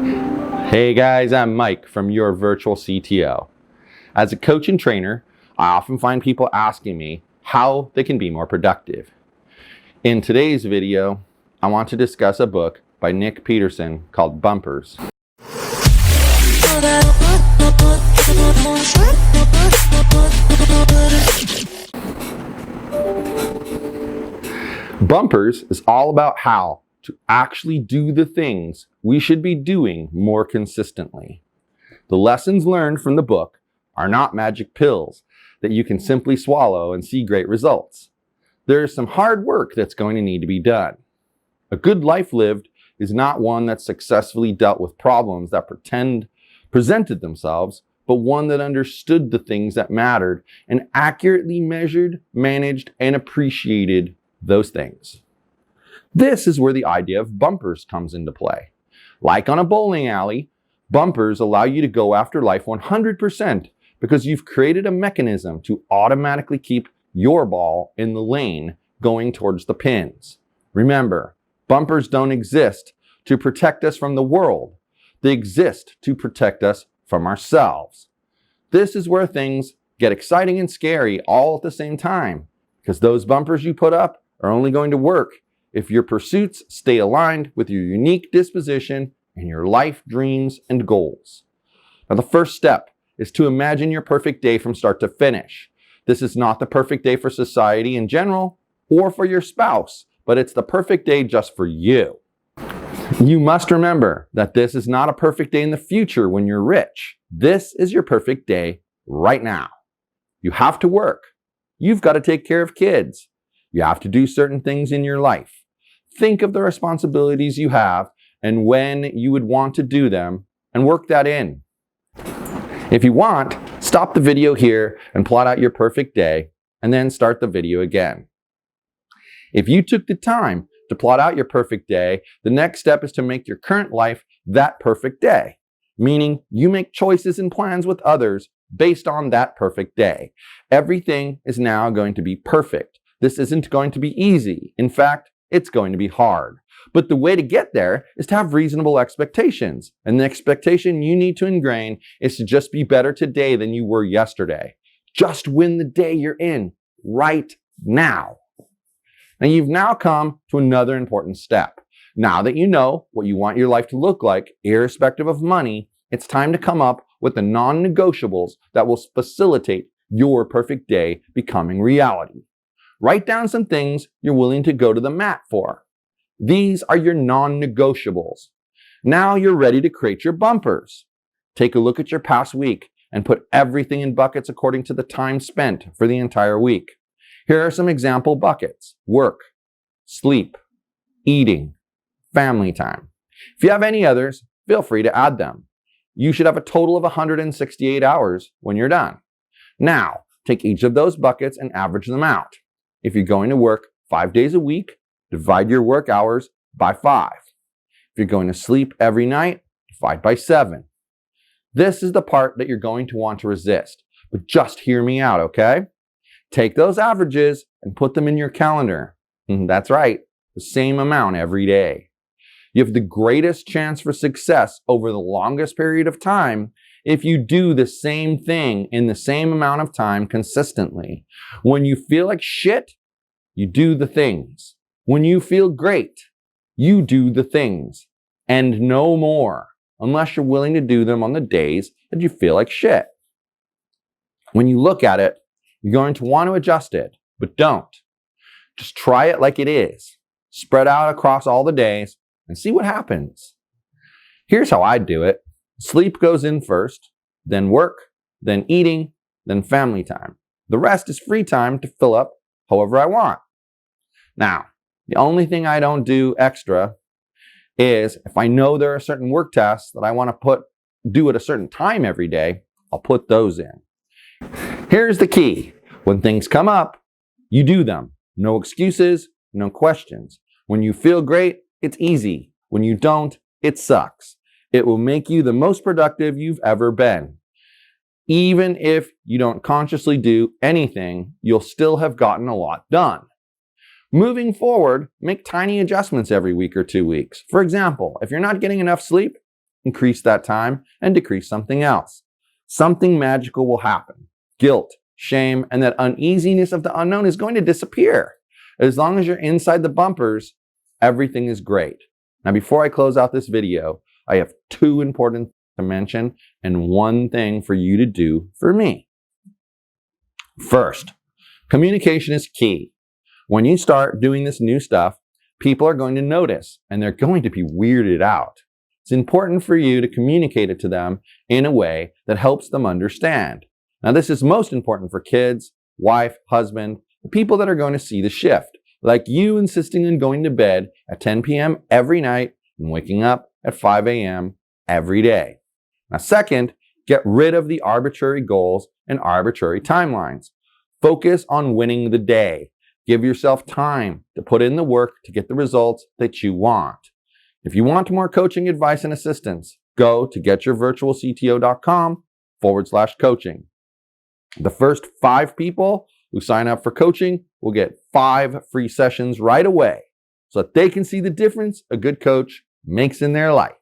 Hey guys, I'm Mike from your Virtual CTO. As a coach and trainer, I often find people asking me how they can be more productive. In today's video, I want to discuss a book by Nick Peterson called Bumpers. Bumpers is all about how to actually do the things we should be doing more consistently. The lessons learned from the book are not magic pills that you can simply swallow and see great results. There is some hard work that's going to need to be done. A good life lived is not one that successfully dealt with problems that presented themselves, but one that understood the things that mattered and accurately measured, managed, and appreciated those things. This is where the idea of bumpers comes into play. Like on a bowling alley, bumpers allow you to go after life 100% because you've created a mechanism to automatically keep your ball in the lane going towards the pins. Remember, bumpers don't exist to protect us from the world. They exist to protect us from ourselves. This is where things get exciting and scary all at the same time, because those bumpers you put up are only going to work if your pursuits stay aligned with your unique disposition and your life dreams and goals. Now, the first step is to imagine your perfect day from start to finish. This is not the perfect day for society in general or for your spouse, but it's the perfect day just for you. You must remember that this is not a perfect day in the future when you're rich. This is your perfect day right now. You have to work. You've got to take care of kids. You have to do certain things in your life. Think of the responsibilities you have and when you would want to do them and work that in. If you want, stop the video here and plot out your perfect day and then start the video again. If you took the time to plot out your perfect day, the next step is to make your current life that perfect day, meaning you make choices and plans with others based on that perfect day. Everything is now going to be perfect. This isn't going to be easy. In fact, it's going to be hard. But the way to get there is to have reasonable expectations. And the expectation you need to ingrain is to just be better today than you were yesterday. Just win the day you're in right now. Now you've now come to another important step. Now that you know what you want your life to look like, irrespective of money, it's time to come up with the non-negotiables that will facilitate your perfect day becoming reality. Write down some things you're willing to go to the mat for. These are your non-negotiables. Now you're ready to create your bumpers. Take a look at your past week and put everything in buckets according to the time spent for the entire week. Here are some example buckets: work, sleep, eating, family time. If you have any others, feel free to add them. You should have a total of 168 hours when you're done. Now, take each of those buckets and average them out. If you're going to work 5 days a week, divide your work hours by 5. If you're going to sleep every night, divide by 7. This is the part that you're going to want to resist, but just hear me out, okay? Take those averages and put them in your calendar. That's right, the same amount every day. You have the greatest chance for success over the longest period of time if you do the same thing in the same amount of time consistently. When you feel like shit, you do the things. When you feel great, you do the things. And no more, unless you're willing to do them on the days that you feel like shit. When you look at it, you're going to want to adjust it, but don't. Just try it like it is. Spread out across all the days and see what happens. Here's how I do it. Sleep goes in first, then work, then eating, then family time. The rest is free time to fill up however I want. Now, the only thing I don't do extra is if I know there are certain work tasks that I want to do at a certain time every day, I'll put those in. Here's the key. When things come up, you do them. No excuses, no questions. When you feel great, it's easy. When you don't, it sucks. It will make you the most productive you've ever been. Even if you don't consciously do anything, you'll still have gotten a lot done. Moving forward, make tiny adjustments every week or 2 weeks. For example, if you're not getting enough sleep, increase that time and decrease something else. Something magical will happen. Guilt, shame, and that uneasiness of the unknown is going to disappear. As long as you're inside the bumpers, everything is great. Now, before I close out this video, I have 2 important things to mention and 1 thing for you to do for me. First, communication is key. When you start doing this new stuff, people are going to notice and they're going to be weirded out. It's important for you to communicate it to them in a way that helps them understand. Now, this is most important for kids, wife, husband, the people that are going to see the shift, like you insisting on going to bed at 10 p.m. every night and waking up at 5 a.m. every day. Now, second, get rid of the arbitrary goals and arbitrary timelines. Focus on winning the day. Give yourself time to put in the work to get the results that you want. If you want more coaching advice and assistance, go to getyourvirtualcto.com/coaching. The first 5 people who sign up for coaching will get 5 free sessions right away so that they can see the difference a good coach makes in their life.